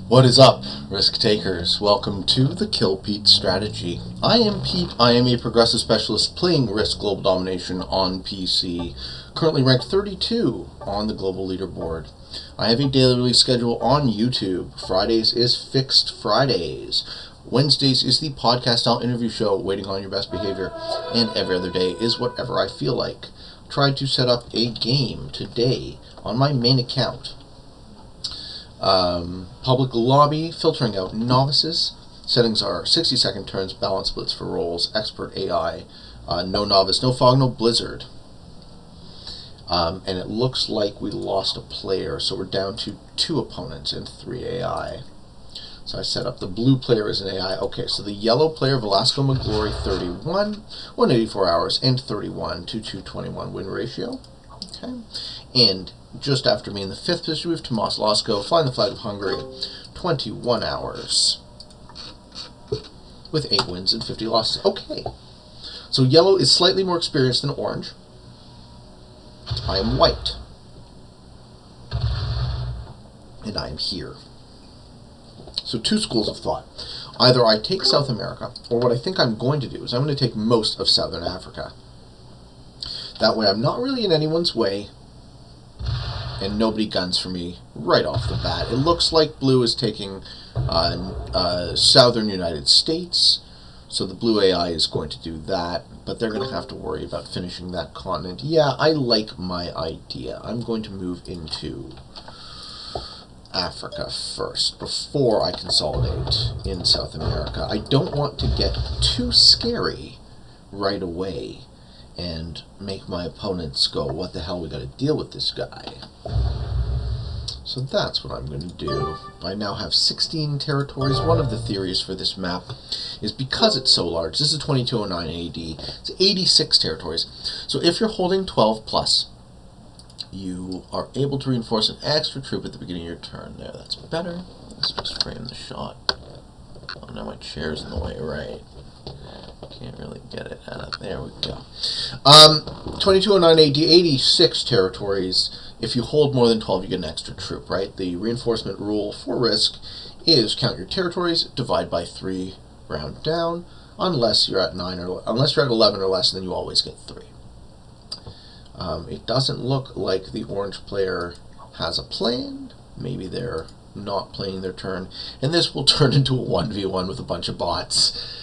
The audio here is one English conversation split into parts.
What is up, risk takers? Welcome to the Kill Pete strategy. I am Pete. I am a progressive specialist playing Risk Global Domination on PC, currently ranked 32 on the global leaderboard. I have a daily release schedule on YouTube. Fridays is Fixed Fridays. Wednesdays is the podcast-style interview show, Waiting on Your Best Behavior, and every other day is whatever I feel like. Tried to set up a game today on my main account. Public lobby, filtering out novices. Settings are 60-second turns, balance Blitz for rolls, expert AI, no novice, no fog, no blizzard. And it looks like we lost a player, so we're down to 2 opponents and 3 AI. So I set up the blue player as an AI. Okay, so the yellow player, Velasco, McGlory, 31, 184 hours, and 31 to 221 win ratio. Okay, and just after me in the 5th position, we have Tamas, Laczko, flying the flag of Hungary, 21 hours, with 8 wins and 50 losses. Okay, so yellow is slightly more experienced than orange. I am white, and I am here. So 2 schools of thought. Either I take South America, or what I think I'm going to do is I'm going to take most of Southern Africa. That way I'm not really in anyone's way, and nobody guns for me right off the bat. It looks like blue is taking southern United States, so the blue AI is going to do that, but they're going to have to worry about finishing that continent. Yeah, I like my idea. I'm going to move into Africa first, before I consolidate in South America. I don't want to get too scary right away and make my opponents go, what the hell, we got to deal with this guy. So that's what I'm going to do. I now have 16 territories. One of the theories for this map is because it's so large, this is 2209 AD, it's 86 territories. So if you're holding 12 plus, you are able to reinforce an extra troop at the beginning of your turn. There, that's better. Let's just frame the shot. Oh, now my chair's in the way, right? Can't really get it out of there. We go. 2209 AD, 86 territories. If you hold more than 12, you get an extra troop, right? The reinforcement rule for Risk is count your territories, divide by 3, round down. Unless you're at 9 or unless you're at 11 or less, then you always get 3. It doesn't look like the orange player has a plan. Maybe they're not playing their turn, and this will turn into a 1v1 with a bunch of bots.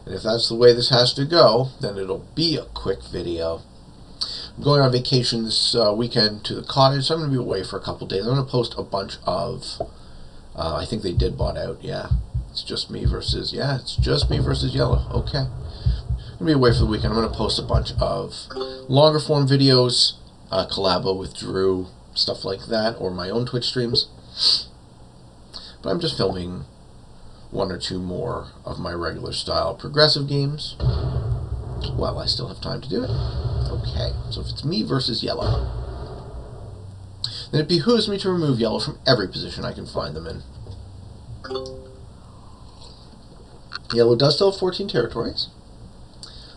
And if that's the way this has to go, then it'll be a quick video. I'm going on vacation this weekend to the cottage, so I'm going to be away for a couple days. I'm going to post a bunch of, I think they did bot out, yeah. It's just me versus yellow, okay. I'm going to be away for the weekend. I'm going to post a bunch of longer form videos, collabo with Drew, stuff like that, or my own Twitch streams. But I'm just filming 1 or 2 more of my regular style progressive games. Well, I still have time to do it. Okay, so if it's me versus yellow, then it behooves me to remove yellow from every position I can find them in. Yellow does still have 14 territories,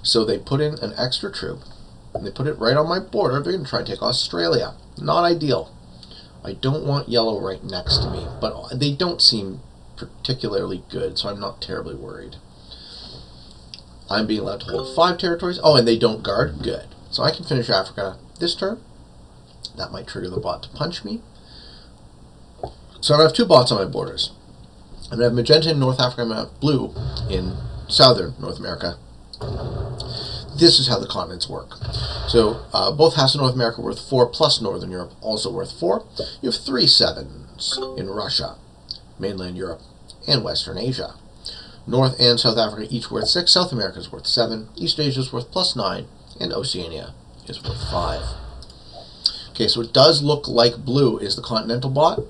so they put in an extra troop, and they put it right on my border. They're going to try and take Australia. Not ideal. I don't want yellow right next to me, but they don't seem particularly good, so I'm not terribly worried. I'm being allowed to hold 5 territories. Oh, and they don't guard? Good. So I can finish Africa this turn. That might trigger the bot to punch me. So I have 2 bots on my borders. I'm going to have magenta in North Africa, I'm going to have blue in southern North America. This is how the continents work. So both halves of North America worth 4, plus Northern Europe also worth 4. You have 3 7s in Russia, mainland Europe, and Western Asia. North and South Africa each worth 6, South America is worth 7, East Asia is worth plus 9, and Oceania is worth 5. Okay, so it does look like blue is the continental bot,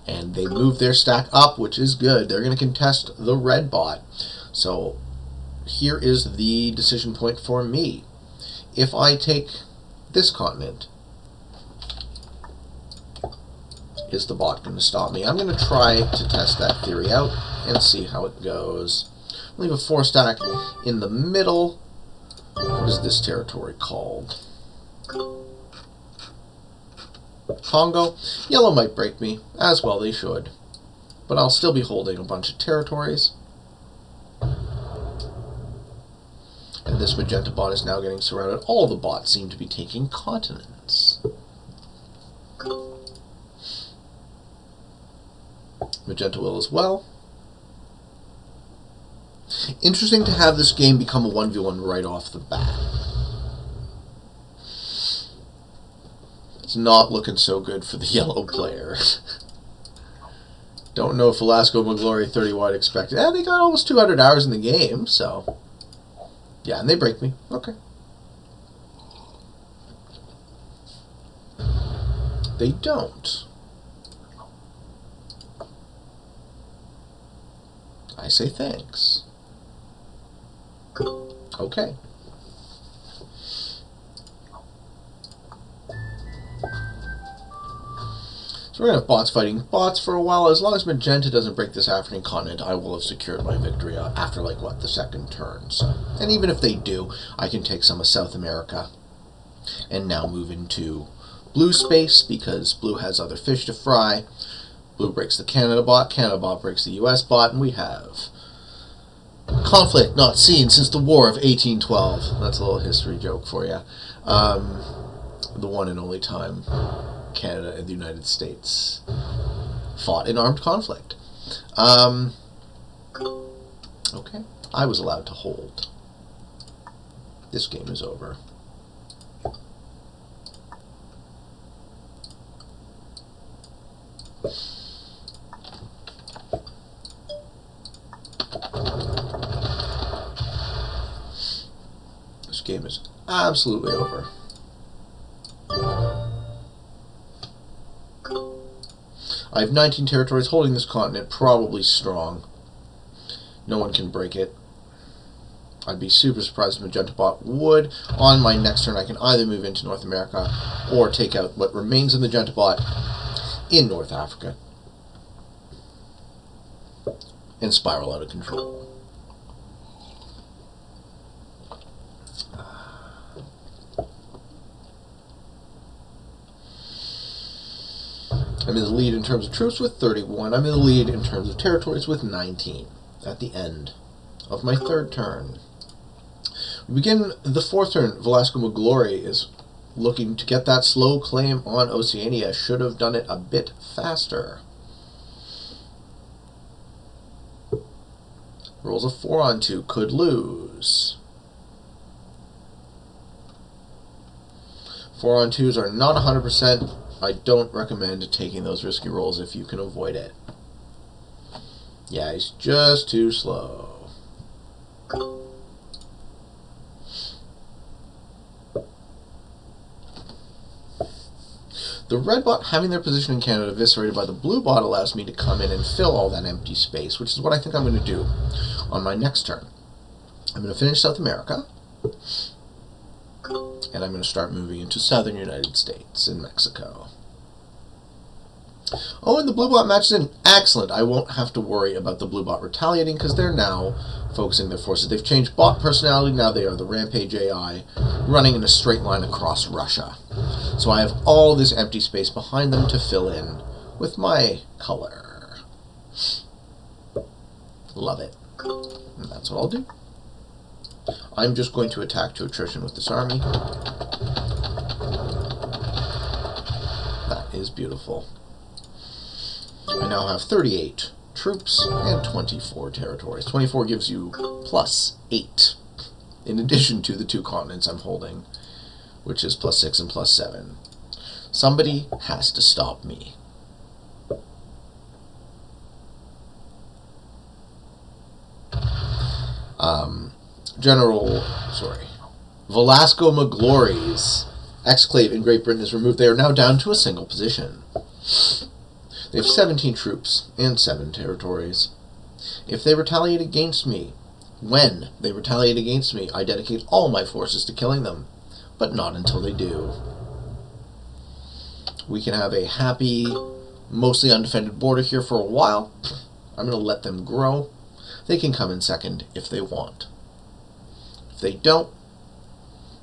and they move their stack up, which is good. They're going to contest the red bot. So here is the decision point for me. If I take this continent, is the bot going to stop me? I'm going to try to test that theory out and see how it goes. Leave a 4 stack in the middle. What is this territory called? Congo. Yellow might break me, as well they should. But I'll still be holding a bunch of territories. And this magenta bot is now getting surrounded. All the bots seem to be taking continents. Magenta will as well. Interesting to have this game become a 1v1 right off the bat. It's not looking so good for the yellow player. Don't know if Velasco McGlory 30 wide expected. They got almost 200 hours in the game, so... Yeah, and they break me. Okay. They don't. I say thanks. Okay. So we're going to have bots fighting bots for a while. As long as Magenta doesn't break this African continent, I will have secured my victory after, like, what, the second turn. So, and even if they do, I can take some of South America and now move into blue space because blue has other fish to fry. Blue breaks the Canada bot breaks the US bot, and we have conflict not seen since the War of 1812. That's a little history joke for you. The one and only time Canada and the United States fought in armed conflict. Okay, I was allowed to hold. This game is over. This game is absolutely over. I have 19 territories holding this continent, probably strong. No one can break it. I'd be super surprised if Magenta Bot would. On my next turn, I can either move into North America or take out what remains of the Magenta Bot in North Africa and spiral out of control. I'm in the lead in terms of troops with 31. I'm in the lead in terms of territories with 19 at the end of my third turn. We begin the fourth turn. Velasco McGlory is looking to get that slow claim on Oceania. Should have done it a bit faster. Rolls a 4 on 2. Could lose. 4 on 2s are not 100%. I don't recommend taking those risky rolls if you can avoid it. Yeah, he's just too slow. The red bot having their position in Canada eviscerated by the blue bot allows me to come in and fill all that empty space, which is what I think I'm going to do on my next turn. I'm going to finish South America, and I'm going to start moving into southern United States and Mexico. Oh, and the blue bot matches in. Excellent. I won't have to worry about the blue bot retaliating because they're now focusing their forces. They've changed bot personality. Now they are the Rampage AI running in a straight line across Russia. So I have all this empty space behind them to fill in with my color. Love it. And that's what I'll do. I'm just going to attack to attrition with this army. That is beautiful. I now have 38 troops and 24 territories. 24 gives you plus 8, in addition to the 2 continents I'm holding, which is plus 6 and plus 7. Somebody has to stop me. Velasco McGlory's exclave in Great Britain is removed. They are now down to a single position. They have 17 troops and 7 territories. If they retaliate against me, when they retaliate against me, I dedicate all my forces to killing them, but not until they do. We can have a happy, mostly undefended border here for a while. I'm going to let them grow. They can come in second if they want. If they don't,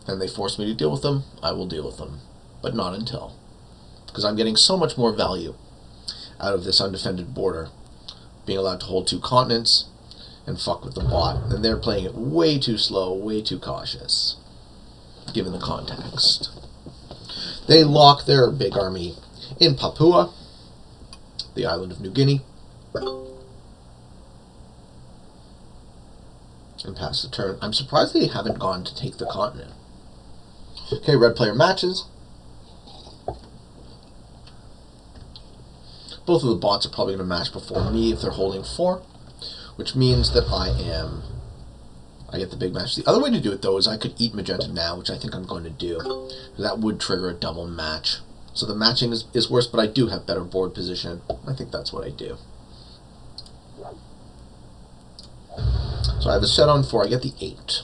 and they force me to deal with them, I will deal with them, but not until. because I'm getting so much more value out of this undefended border, being allowed to hold 2 continents and fuck with the bot. And they're playing it way too slow, way too cautious, given the context. They lock their big army in Papua, the island of New Guinea, and pass the turn. I'm surprised they haven't gone to take the continent. Okay, red player matches. Both of the bots are probably going to match before me if they're holding 4, which means that I get the big match. The other way to do it, though, is I could eat magenta now, which I think I'm going to do. That would trigger a double match. So the matching is worse, but I do have better board position. I think that's what I do. So I have a set on 4. I get the 8.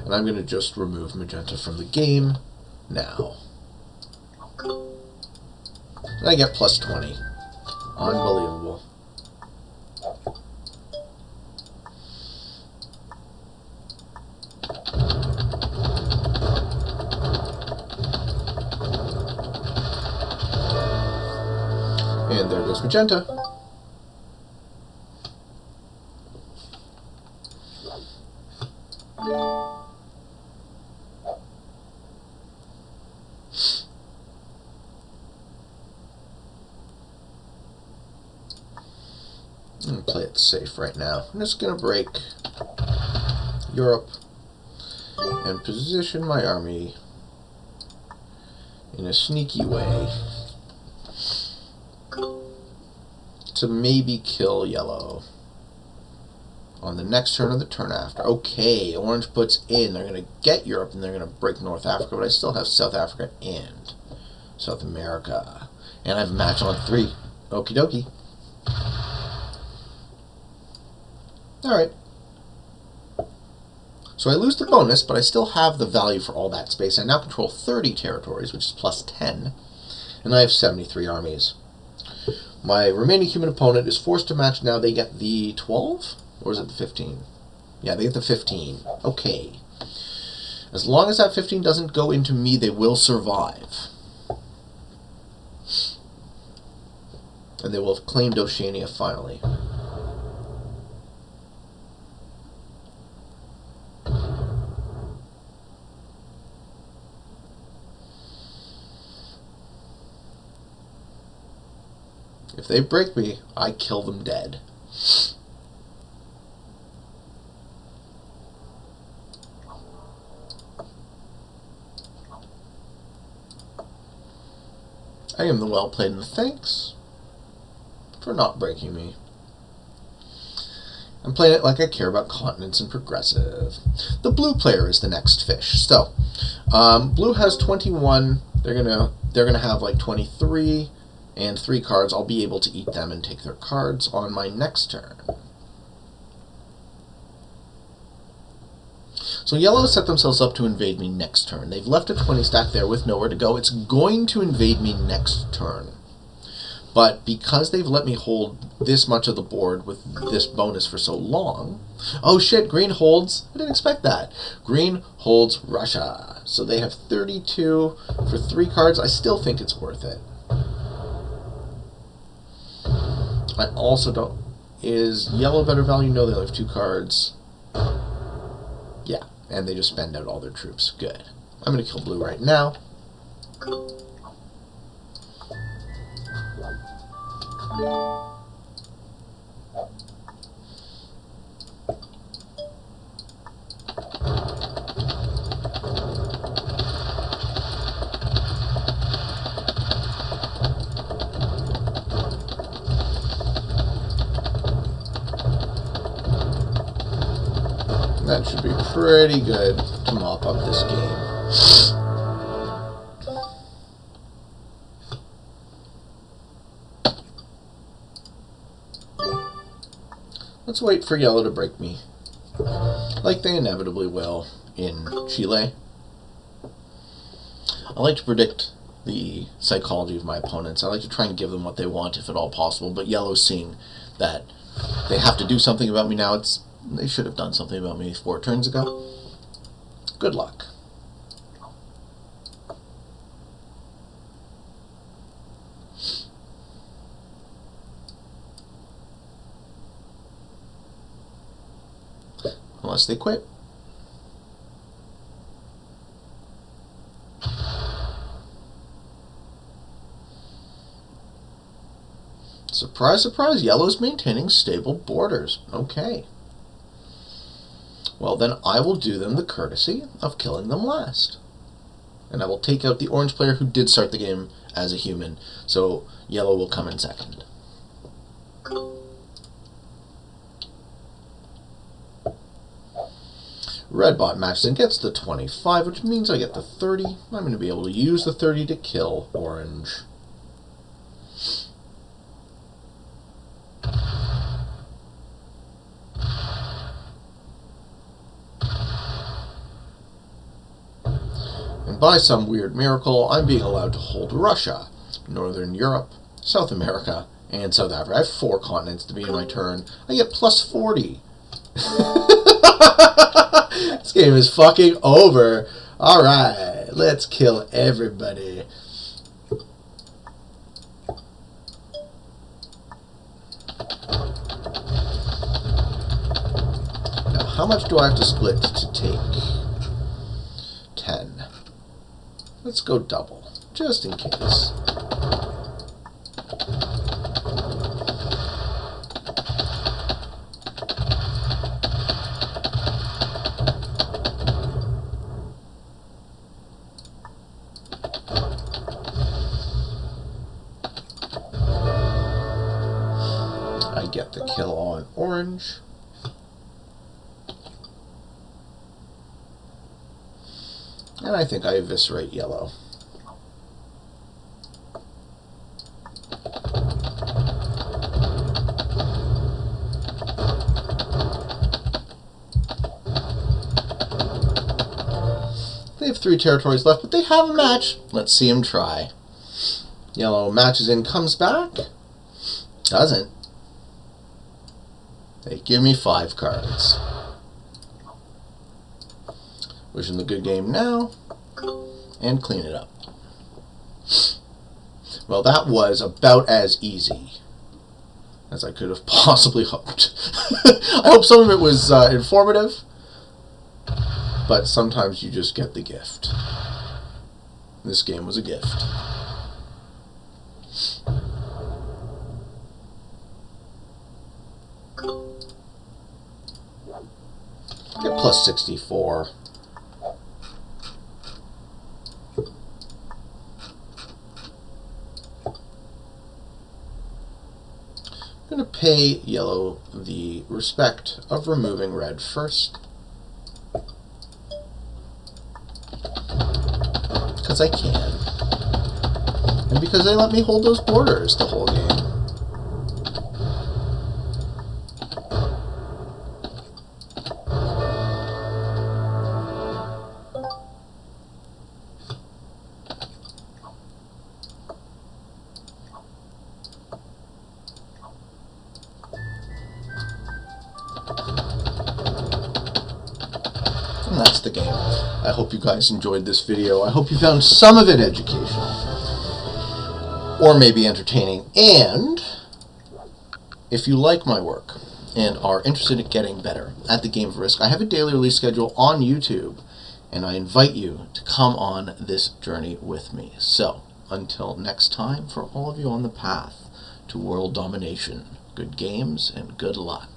And I'm going to just remove magenta from the game now. And I get plus 20. Unbelievable. And there goes magenta. I'm going to play it safe right now. I'm just going to break Europe and position my army in a sneaky way to maybe kill yellow on the next turn or the turn after. Okay, orange puts in. They're going to get Europe and they're going to break North Africa, but I still have South Africa and South America. And I have a match on 3. Okie dokie. Alright. So I lose the bonus, but I still have the value for all that space. I now control 30 territories, which is plus 10. And I have 73 armies. My remaining human opponent is forced to match now. They get the 12? Or is it the 15? Yeah, they get the 15. Okay. As long as that 15 doesn't go into me, they will survive. And they will have claimed Oceania finally. If they break me, I kill them dead. I am the well-played, and thanks for not breaking me. I'm playing it like I care about continents and progressive. The blue player is the next fish. So, blue has 21. They're gonna have like 23 and 3 cards. I'll be able to eat them and take their cards on my next turn. So yellow set themselves up to invade me next turn. They've left a 20 stack there with nowhere to go. It's going to invade me next turn. But because they've let me hold this much of the board with this bonus for so long... Oh shit, green holds... I didn't expect that. Green holds Russia. So they have 32 for 3 cards. I still think it's worth it. I also don't... Is yellow better value? No, they only have 2 cards. Yeah, and they just spend out all their troops. Good. I'm going to kill blue right now. That should be pretty good to mop up this game. Let's wait for yellow to break me, like they inevitably will in Chile. I like to predict the psychology of my opponents. I like to try and give them what they want if at all possible, but yellow's seeing that they have to do something about me now. They should have done something about me 4 turns ago. Good luck. unless they quit. Surprise, surprise, yellow's maintaining stable borders. Okay. Well, then I will do them the courtesy of killing them last. And I will take out the orange player who did start the game as a human. So yellow will come in second. Red bot matches and gets the 25, which means I get the 30. I'm going to be able to use the 30 to kill orange. And by some weird miracle, I'm being allowed to hold Russia, Northern Europe, South America, and South Africa. I have 4 continents to be in my turn. I get plus 40. This game is fucking over. Alright, let's kill everybody. Now, how much do I have to split to take? 10. Let's go double, just in case. I get the kill on orange. And I think I eviscerate yellow. They have 3 territories left, but they have a match. Let's see them try. Yellow matches in, comes back. Doesn't. They give me 5 cards. Wishing the good game now, and clean it up. Well, that was about as easy as I could have possibly hoped. I hope some of it was informative, but sometimes you just get the gift. This game was a gift. Get plus 64. I'm going to pay yellow the respect of removing red first. Because I can. And because they let me hold those borders the whole game. And that's the game. I hope you guys enjoyed this video. I hope you found some of it educational. Or maybe entertaining. And if you like my work and are interested in getting better at the game of Risk, I have a daily release schedule on YouTube, and I invite you to come on this journey with me. So, until next time, for all of you on the path to world domination, good games and good luck.